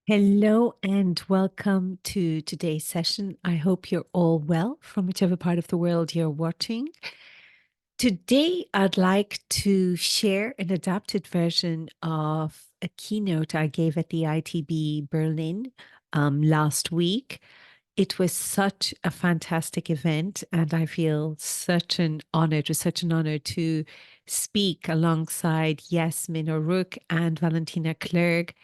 Hello and welcome to today's session. I hope you're all well from whichever part of the world you're watching. Today, I'd like to share an adapted version of a keynote I gave at the ITB Berlin last week. It was such a fantastic event, and I feel such an honor. It was such an honor to speak alongside Yasemin Oruc and Valentina Clergue,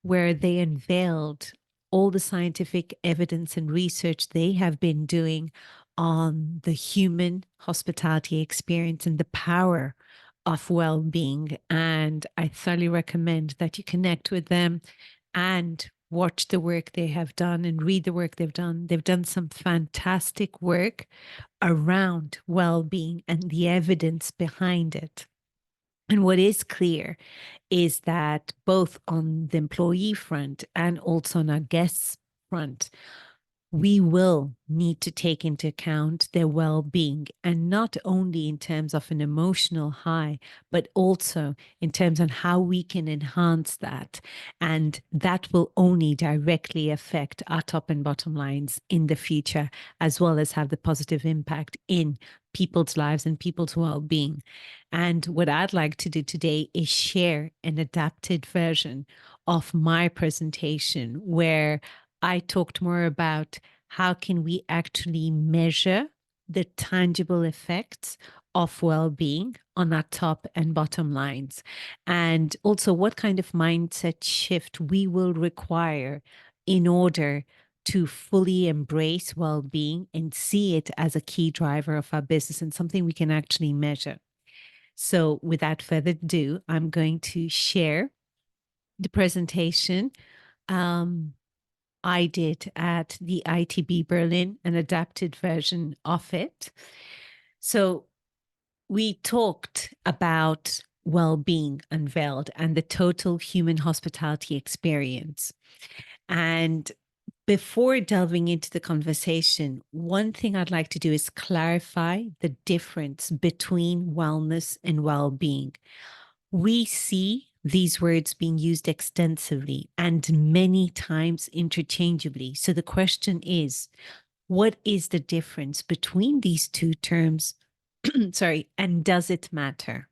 where they unveiled all the scientific evidence and research they have been doing on the human hospitality experience and the power of well-being. And I thoroughly recommend that you connect with them and watch the work they have done and read the work they've done. They've done some fantastic work around well-being and the evidence behind it. And what is clear is that both on the employee front and also on our guests front, we will need to take into account their well-being, and not only in terms of an emotional high, but also in terms of how we can enhance that. And that will only directly affect our top and bottom lines in the future, as well as have the positive impact in people's lives and people's well-being. And what I'd like to do today is share an adapted version of my presentation where I talked more about how can we actually measure the tangible effects of well-being on our top and bottom lines, and also what kind of mindset shift we will require in order to fully embrace well-being and see it as a key driver of our business and something we can actually measure. So without further ado, I'm going to share the presentation I did at the ITB Berlin, an adapted version of it. So we talked about well-being unveiled and the total human hospitality experience. And before delving into the conversation, one thing I'd like to do is clarify the difference between wellness and well-being. We see these words being used extensively and many times interchangeably. So the question is, what is the difference between these two terms? Sorry, and does it matter?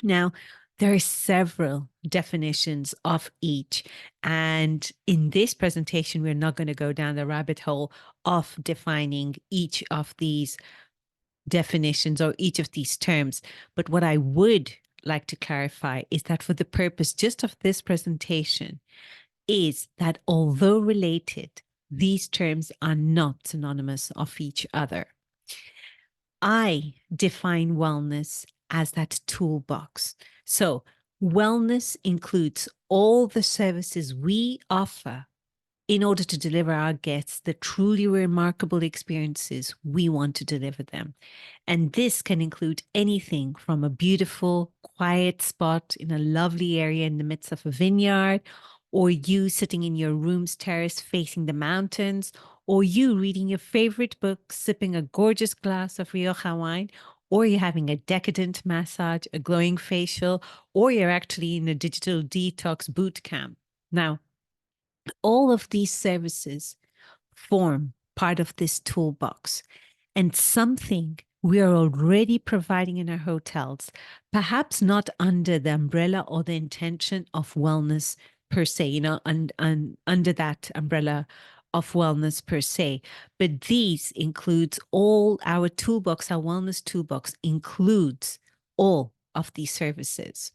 Now, there are several definitions of each. And in this presentation, we're not going to go down the rabbit hole of defining each of these definitions or each of these terms. But what I would like to clarify is that for the purpose just of this presentation is that although related, these terms are not synonymous of each other. I define wellness as that toolbox. So wellness includes all the services we offer in order to deliver our guests the truly remarkable experiences we want to deliver them. And this can include anything from a beautiful, quiet spot in a lovely area in the midst of a vineyard, or you sitting in your room's terrace facing the mountains, or you reading your favorite book, sipping a gorgeous glass of Rioja wine, or you're having a decadent massage, a glowing facial, or you're actually in a digital detox boot camp. Now, all of these services form part of this toolbox and something we are already providing in our hotels, perhaps not under the umbrella or the intention of wellness per se, under that umbrella of wellness per se. But these includes all our toolbox, our wellness toolbox includes all of these services.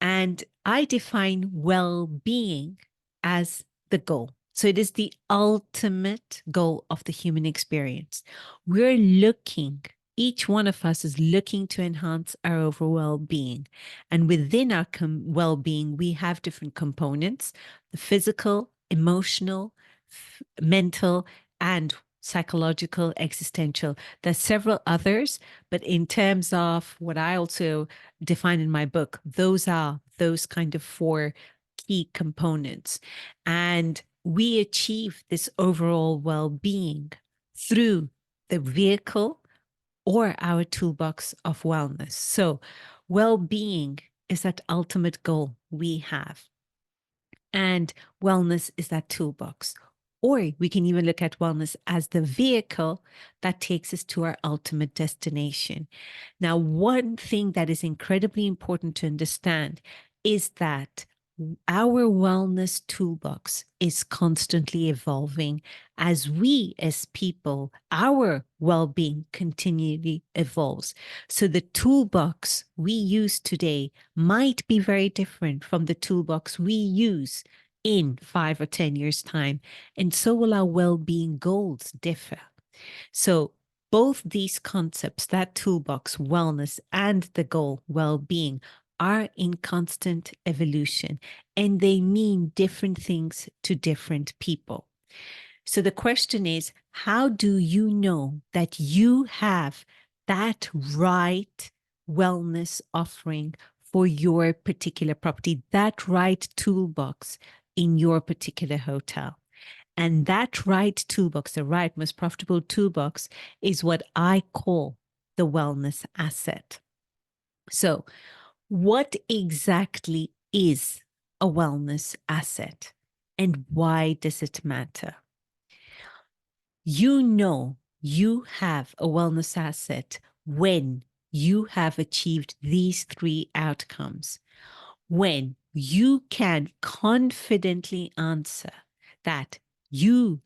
And I define well-being as the goal. So it is the ultimate goal of the human experience. We're looking, each one of us is looking to enhance our overall well-being. And within our well-being, we have different components: the physical, emotional, mental, and psychological, existential. There's several others, but in terms of what I also define in my book, those are those kind of four key components. And we achieve this overall well-being through the vehicle or our toolbox of wellness. So well-being is that ultimate goal we have. And wellness is that toolbox. Or we can even look at wellness as the vehicle that takes us to our ultimate destination. Now, one thing that is incredibly important to understand is that our wellness toolbox is constantly evolving as we, as people, our well being continually evolves. So the toolbox we use today might be very different from the toolbox we use in 5 or 10 years' time. And so will our well being goals differ. So both these concepts, that toolbox, wellness, and the goal, well being, are in constant evolution and they mean different things to different people. So the question is, how do you know that you have that right wellness offering for your particular property, that right toolbox in your particular hotel? And that right toolbox, the right most profitable toolbox, is what I call the wellness asset. So, what exactly is a wellness asset and why does it matter? You know you have a wellness asset when you have achieved these three outcomes. When you can confidently answer that you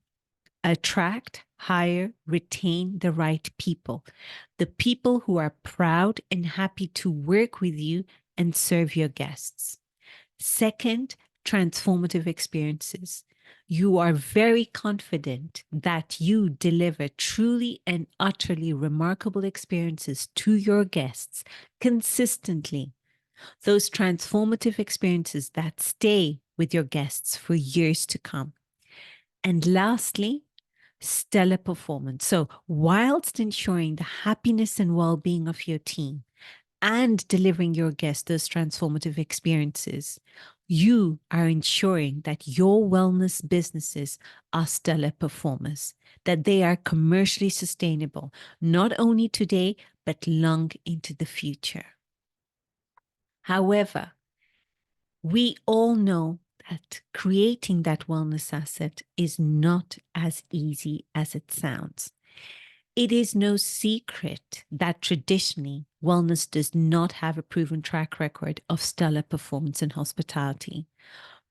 attract, hire, retain the right people, the people who are proud and happy to work with you and serve your guests. Second, transformative experiences. You are very confident that you deliver truly and utterly remarkable experiences to your guests consistently. Those transformative experiences that stay with your guests for years to come. And lastly, stellar performance. So, whilst ensuring the happiness and well being of your team and delivering your guests those transformative experiences, you are ensuring that your wellness businesses are stellar performers, that they are commercially sustainable, not only today, but long into the future. However, we all know that creating that wellness asset is not as easy as it sounds. It is no secret that traditionally wellness does not have a proven track record of stellar performance in hospitality.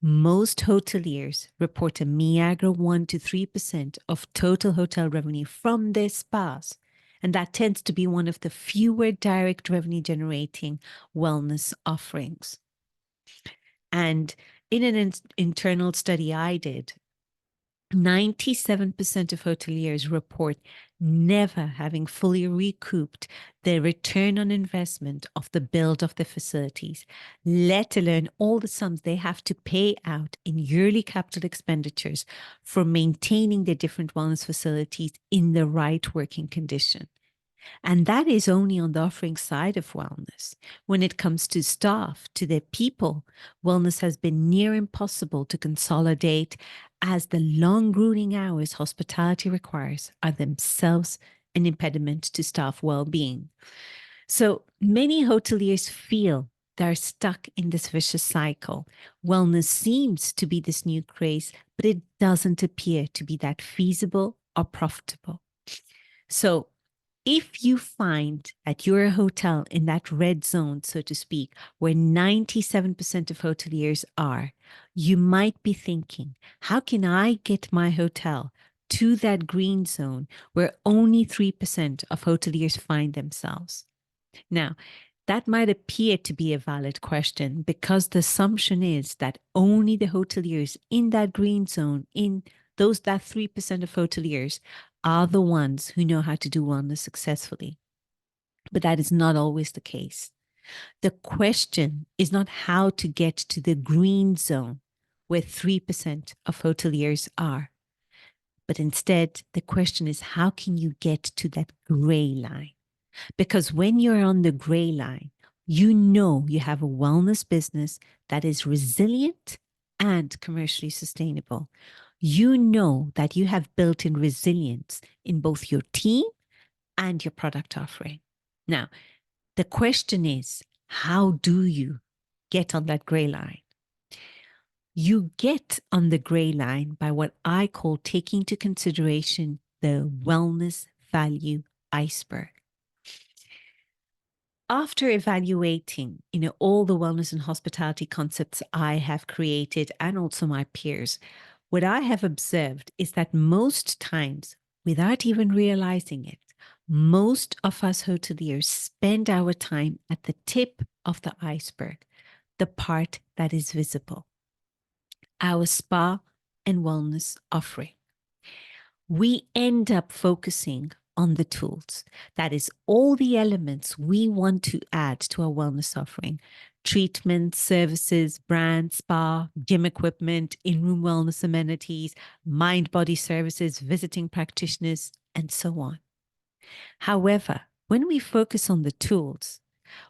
Most hoteliers report a meager 1 to 3% of total hotel revenue from their spas, and that tends to be one of the fewer direct revenue generating wellness offerings. And in an internal study I did, 97% of hoteliers report never having fully recouped the return on investment of the build of the facilities, let alone all the sums they have to pay out in yearly capital expenditures for maintaining their different wellness facilities in the right working condition. And that is only on the offering side of wellness. When it comes to staff, to their people, wellness has been near impossible to consolidate as the long grueling hours hospitality requires are themselves an impediment to staff well-being. So many hoteliers feel they're stuck in this vicious cycle. Wellness seems to be this new craze, but it doesn't appear to be that feasible or profitable. So if you find at your hotel in that red zone, so to speak, where 97% of hoteliers are, you might be thinking, how can I get my hotel to that green zone where only 3% of hoteliers find themselves? Now, that might appear to be a valid question because the assumption is that only the hoteliers in that green zone, in those that 3% of hoteliers, are the ones who know how to do wellness successfully. But that is not always the case. The question is not how to get to the green zone where 3% of hoteliers are, but instead the question is how can you get to that gray line? Because when you're on the gray line, you know you have a wellness business that is resilient and commercially sustainable. You know that you have built in resilience in both your team and your product offering. Now, the question is, how do you get on that gray line? You get on the gray line by what I call taking into consideration the wellness value iceberg. After evaluating, all the wellness and hospitality concepts I have created and also my peers, what I have observed is that most times, without even realizing it, most of us hoteliers spend our time at the tip of the iceberg, the part that is visible, our spa and wellness offering. We end up focusing on the tools. That is all the elements we want to add to our wellness offering: treatments, services, brand, spa, gym equipment, in-room wellness amenities, mind-body services, visiting practitioners, and so on. However, when we focus on the tools,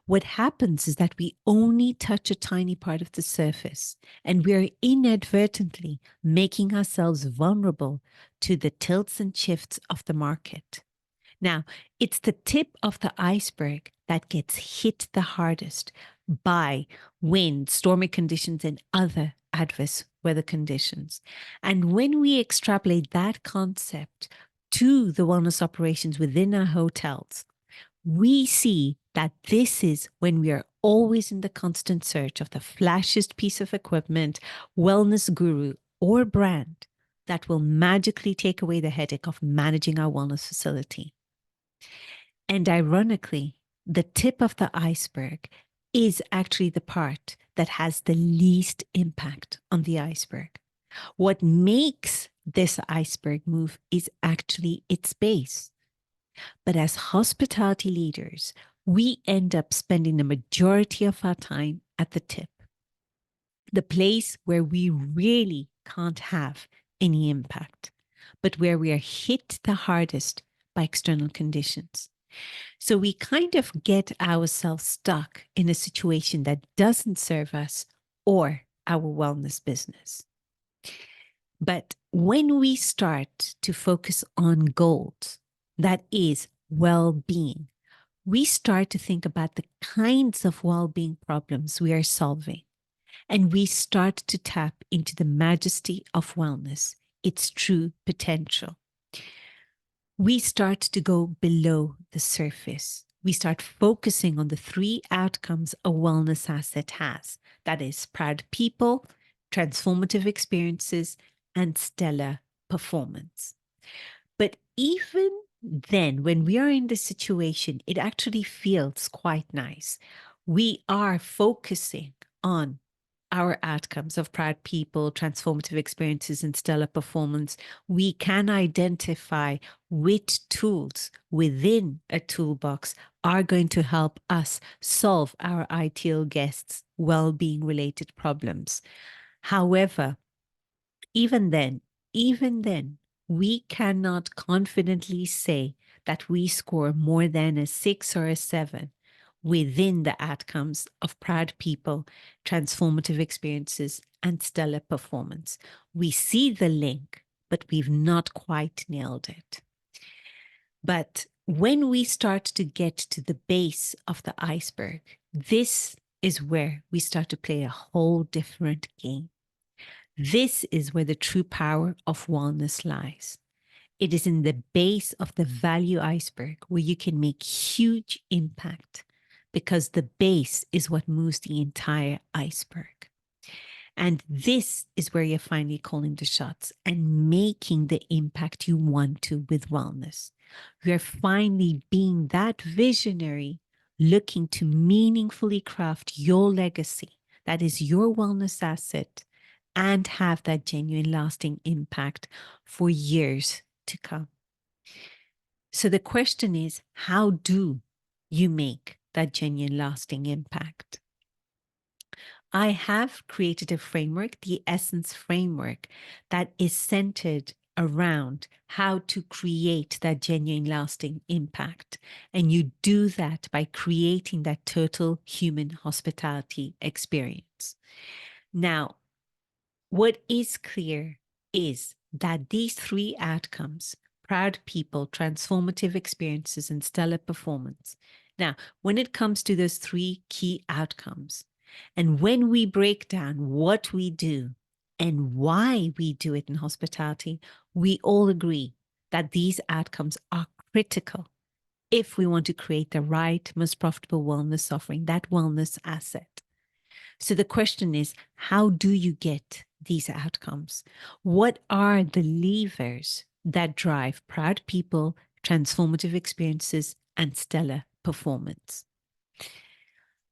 what happens is that we only touch a tiny part of the surface, and we are inadvertently making ourselves vulnerable to the tilts and shifts of the market. Now, it's the tip of the iceberg that gets hit the hardest by wind, stormy conditions, and other adverse weather conditions. And when we extrapolate that concept to the wellness operations within our hotels, we see that this is when we are always in the constant search of the flashiest piece of equipment, wellness guru, or brand that will magically take away the headache of managing our wellness facility. And ironically, the tip of the iceberg is actually the part that has the least impact on the iceberg. What makes this iceberg move is actually its base. But as hospitality leaders, we end up spending the majority of our time at the tip, the place where we really can't have any impact, but where we are hit the hardest by external conditions. So we kind of get ourselves stuck in a situation that doesn't serve us or our wellness business. But when we start to focus on goals, that is well-being, we start to think about the kinds of well-being problems we are solving. And we start to tap into the majesty of wellness, its true potential. We start to go below the surface. We start focusing on the 3 outcomes a wellness asset has. That is proud people, transformative experiences, and stellar performance. But even then, when we are in this situation, it actually feels quite nice. We are focusing on our outcomes of proud people, transformative experiences, and stellar performance. We can identify which tools within a toolbox are going to help us solve our ideal guests' well-being related problems. However, even then, we cannot confidently say that we score more than a 6 or a 7 within the outcomes of proud people, transformative experiences, and stellar performance. We see the link, but we've not quite nailed it. But when we start to get to the base of the iceberg, this is where we start to play a whole different game. This is where the true power of wellness lies. It is in the base of the value iceberg where you can make huge impact, because the base is what moves the entire iceberg. And this is where you're finally calling the shots and making the impact you want to with wellness. You're finally being that visionary, looking to meaningfully craft your legacy, that is your wellness asset, and have that genuine lasting impact for years to come. So the question is, how do you make that genuine lasting impact? I have created a framework, the Essence Framework, that is centered around how to create that genuine lasting impact. And you do that by creating that total human hospitality experience. Now, what is clear is that these 3 outcomes, proud people, transformative experiences, and stellar performance. Now, when it comes to those 3 key outcomes, and when we break down what we do and why we do it in hospitality, we all agree that these outcomes are critical if we want to create the right, most profitable wellness offering, that wellness asset. So the question is, how do you get these outcomes? What are the levers that drive proud people, transformative experiences, and stellar performance?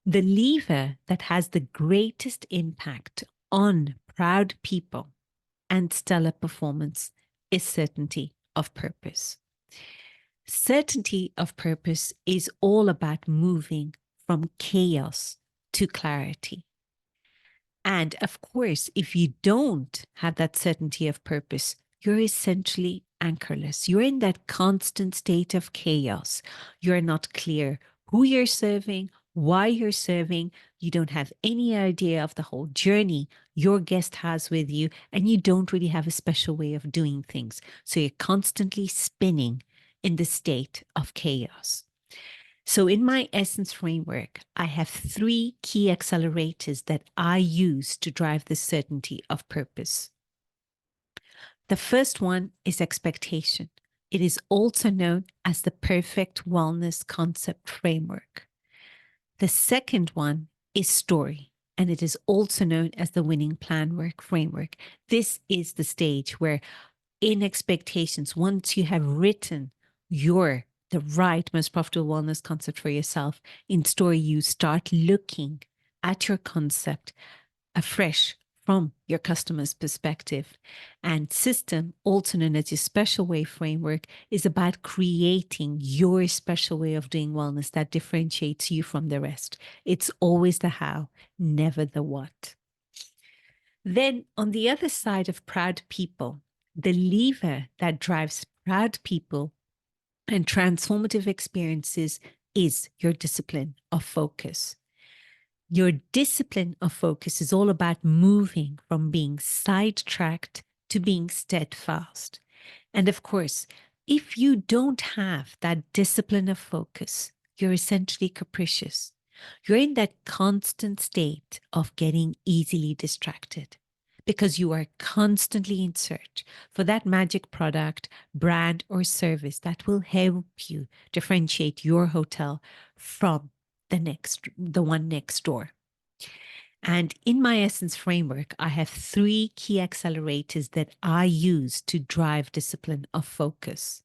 The lever that has the greatest impact on proud people and stellar performance is certainty of purpose. Certainty of purpose is all about moving from chaos to clarity. And of course, if you don't have that certainty of purpose, you're essentially anchorless. You're in that constant state of chaos. You're not clear who you're serving, why you're serving. You don't have any idea of the whole journey your guest has with you, and you don't really have a special way of doing things. So you're constantly spinning in the state of chaos. So in my Essence framework, I have 3 key accelerators that I use to drive the certainty of purpose. The first one is expectation. It is also known as the perfect wellness concept framework. The second one is story, and it is also known as the winning plan work framework. This is the stage where in expectations, once you have written the right, most profitable wellness concept for yourself, in story, you start looking at your concept afresh from your customer's perspective. And system, also known as your special way framework, is about creating your special way of doing wellness that differentiates you from the rest. It's always the how, never the what. Then on the other side of proud people, the lever that drives proud people and transformative experiences is your discipline of focus. Your discipline of focus is all about moving from being sidetracked to being steadfast. And of course, if you don't have that discipline of focus, you're essentially capricious. You're in that constant state of getting easily distracted because you are constantly in search for that magic product, brand, or service that will help you differentiate your hotel from the one next door. And in my Essence framework, I have 3 key accelerators that I use to drive discipline of focus.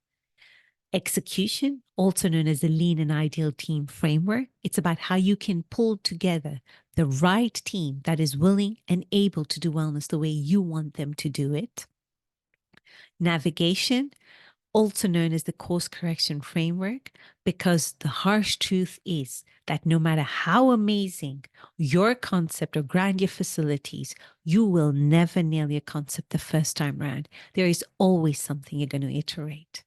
Execution, also known as the Lean and Ideal Team framework, it's about how you can pull together the right team that is willing and able to do wellness the way you want them to do it. Navigation, also known as the course correction framework, because the harsh truth is that no matter how amazing your concept or grand your facilities, you will never nail your concept the first time around. There is always something you're going to iterate.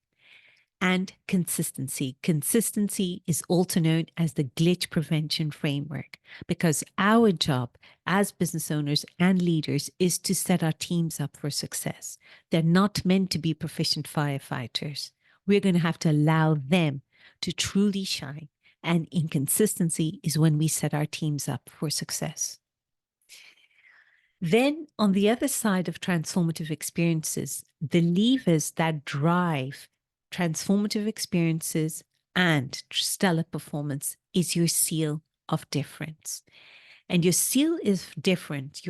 And consistency. Consistency is also known as the glitch prevention framework, because our job as business owners and leaders is to set our teams up for success. They're not meant to be proficient firefighters. We're going to have to allow them to truly shine. And inconsistency is when we set our teams up for success. Then on the other side of transformative experiences, the levers that drive transformative experiences and stellar performance is your seal of difference. And your seal of difference,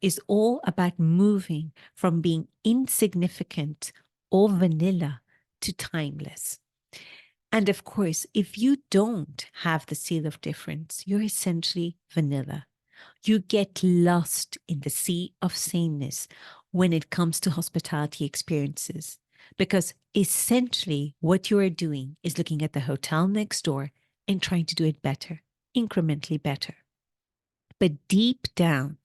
is all about moving from being insignificant or vanilla to timeless. And of course, if you don't have the seal of difference, you're essentially vanilla. You get lost in the sea of sameness when it comes to hospitality experiences, because essentially what you are doing is looking at the hotel next door and trying to do it better, incrementally better. But deep down,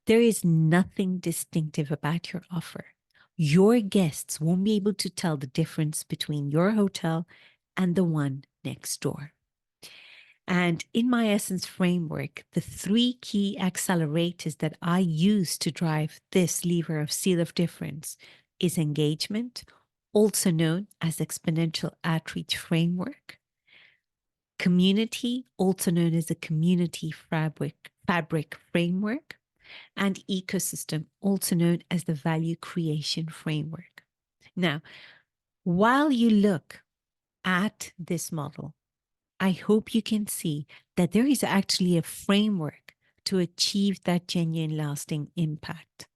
there is nothing distinctive about your offer. Your guests won't be able to tell the difference between your hotel and the one next door. And in my Essence framework, the 3 key accelerators that I use to drive this lever of seal of difference is engagement, also known as exponential outreach framework; community, also known as the community fabric framework; and ecosystem, also known as the value creation framework. Now, while you look at this model, I hope you can see that there is actually a framework to achieve that genuine lasting impact.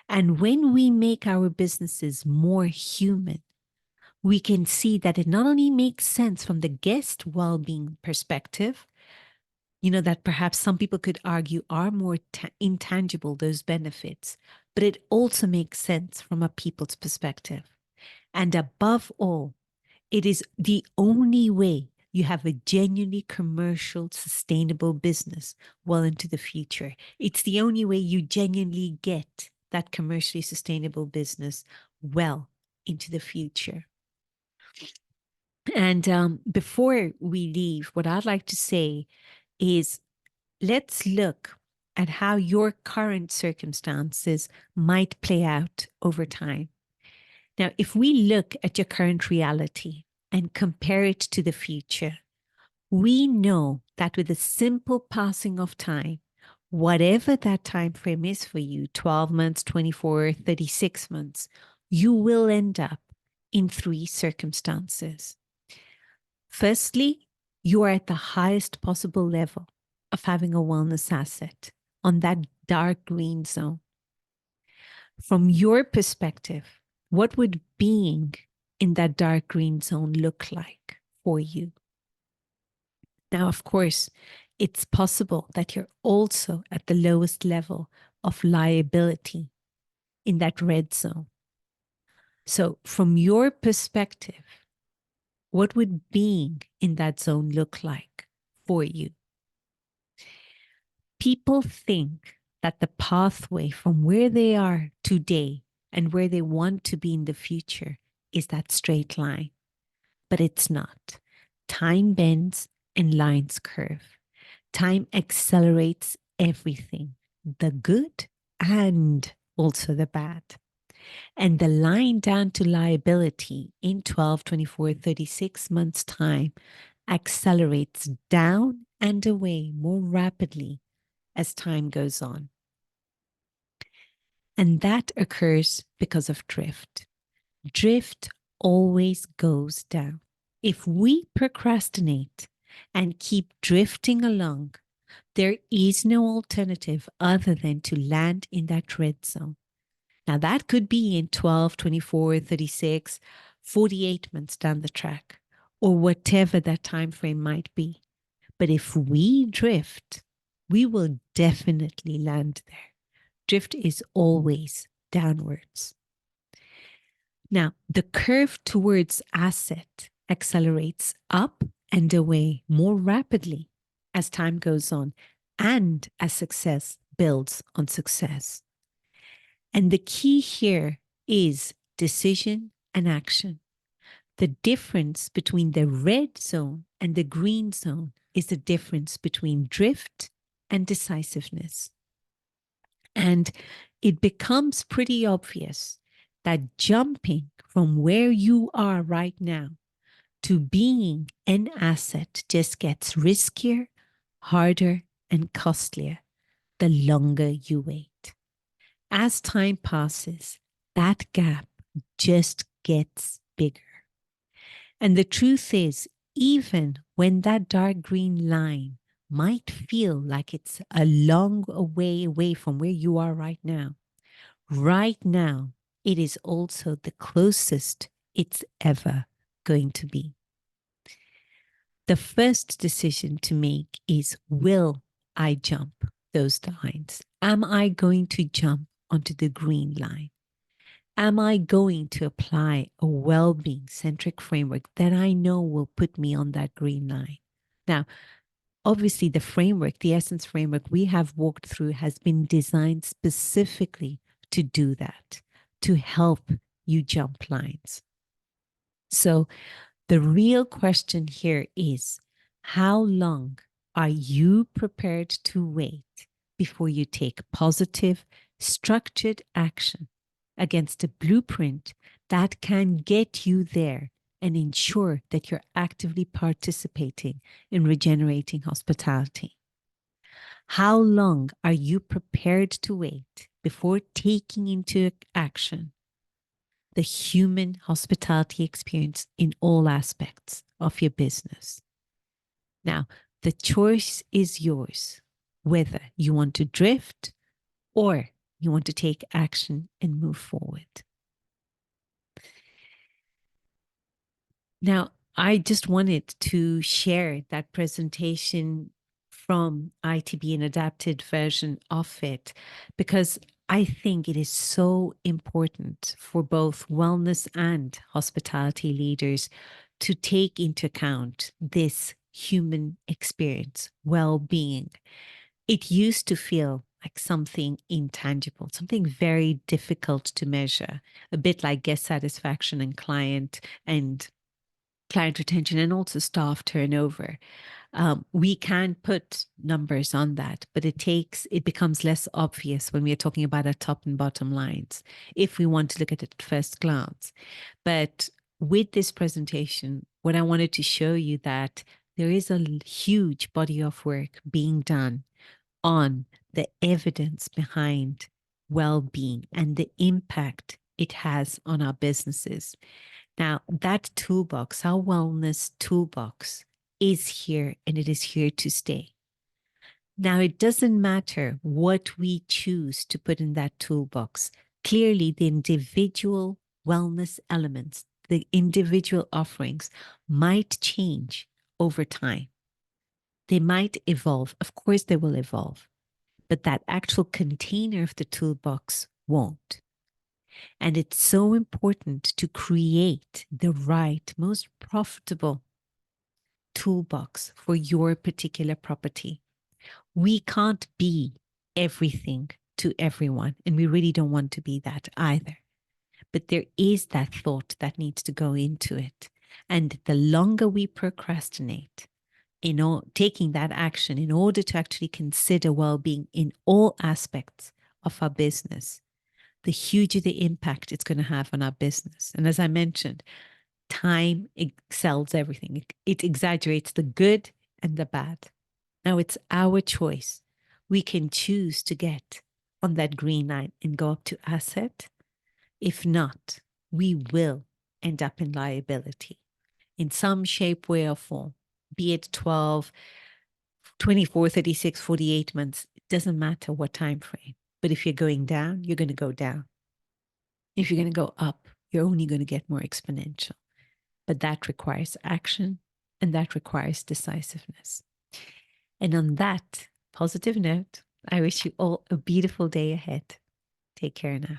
And when we make our businesses more human, we can see that it not only makes sense from the guest well-being perspective, that perhaps some people could argue are more intangible, those benefits, but it also makes sense from a people's perspective. And above all, it is the only way you have a genuinely commercial, sustainable business well into the future. It's the only way you genuinely get that commercially sustainable business well into the future. And before we leave, what I'd like to say is let's look at how your current circumstances might play out over time. Now, if we look at your current reality and compare it to the future, we know that with a simple passing of time, whatever that time frame is for you, 12 months, 24, 36 months, you will end up in three circumstances. Firstly, you are at the highest possible level of having a wellness asset on that dark green zone. From your perspective, what would being in that dark green zone look like for you? Now, of course, it's possible that you're also at the lowest level of liability in that red zone. So from your perspective, what would being in that zone look like for you? People think that the pathway from where they are today and where they want to be in the future is that straight line, but it's not. Time bends and lines curve. Time accelerates everything, the good and also the bad. And the line down to liability in 12, 24, 36 months' time accelerates down and away more rapidly as time goes on. And that occurs because of drift. Drift always goes down. If we procrastinate and keep drifting along, there is no alternative other than to land in that red zone. Now, that could be in 12, 24, 36, 48 months down the track, or whatever that time frame might be. But if we drift, we will definitely land there. Drift is always downwards. Now, the curve towards asset accelerates up and away more rapidly as time goes on and as success builds on success. And the key here is decision and action. The difference between the red zone and the green zone is the difference between drift and decisiveness. And it becomes pretty obvious that jumping from where you are right now to being an asset just gets riskier, harder, and costlier the longer you wait. As time passes, that gap just gets bigger. And the truth is, even when that dark green line might feel like it's a long way away from where you are right now, it is also the closest it's ever going to be. The first decision to make is, will I jump those lines? Am I going to jump onto the green line? Am I going to apply a well-being centric framework that I know will put me on that green line? Now, obviously, the framework, the Essence framework we have walked through has been designed specifically to do that, to help you jump lines. So the real question here is, how long are you prepared to wait before you take positive, structured action against a blueprint that can get you there and ensure that you're actively participating in regenerating hospitality? How long are you prepared to wait before taking into action the human hospitality experience in all aspects of your business? Now, the choice is yours, whether you want to drift or you want to take action and move forward. Now, I just wanted to share that presentation from ITB, an adapted version of it, because I think it is so important for both wellness and hospitality leaders to take into account this human experience, well-being. It used to feel like something intangible, something very difficult to measure, a bit like guest satisfaction and client retention and also staff turnover. We can put numbers on that, but it becomes less obvious when we are talking about our top and bottom lines if we want to look at it at first glance. But with this presentation, what I wanted to show you that there is a huge body of work being done on the evidence behind well-being and the impact it has on our businesses. Now, that toolbox, our wellness toolbox, is here and it is here to stay. Now, it doesn't matter what we choose to put in that toolbox. Clearly, the individual wellness elements, the individual offerings might change over time. They might evolve. Of course, they will evolve, but that actual container of the toolbox won't. And it's so important to create the right, most profitable toolbox for your particular property. We can't be everything to everyone, and we really don't want to be that either. But there is that thought that needs to go into it. And the longer we procrastinate in taking that action in order to actually consider well-being in all aspects of our business, the huger the impact it's going to have on our business. And as I mentioned, time excels everything. It exaggerates the good and the bad. Now it's our choice. We can choose to get on that green line and go up to asset. If not, we will end up in liability in some shape, way, or form, be it 12, 24, 36, 48 months. It doesn't matter what time frame. But if you're going down, you're going to go down. If you're going to go up, you're only going to get more exponential. But that requires action and that requires decisiveness. And on that positive note, I wish you all a beautiful day ahead. Take care now.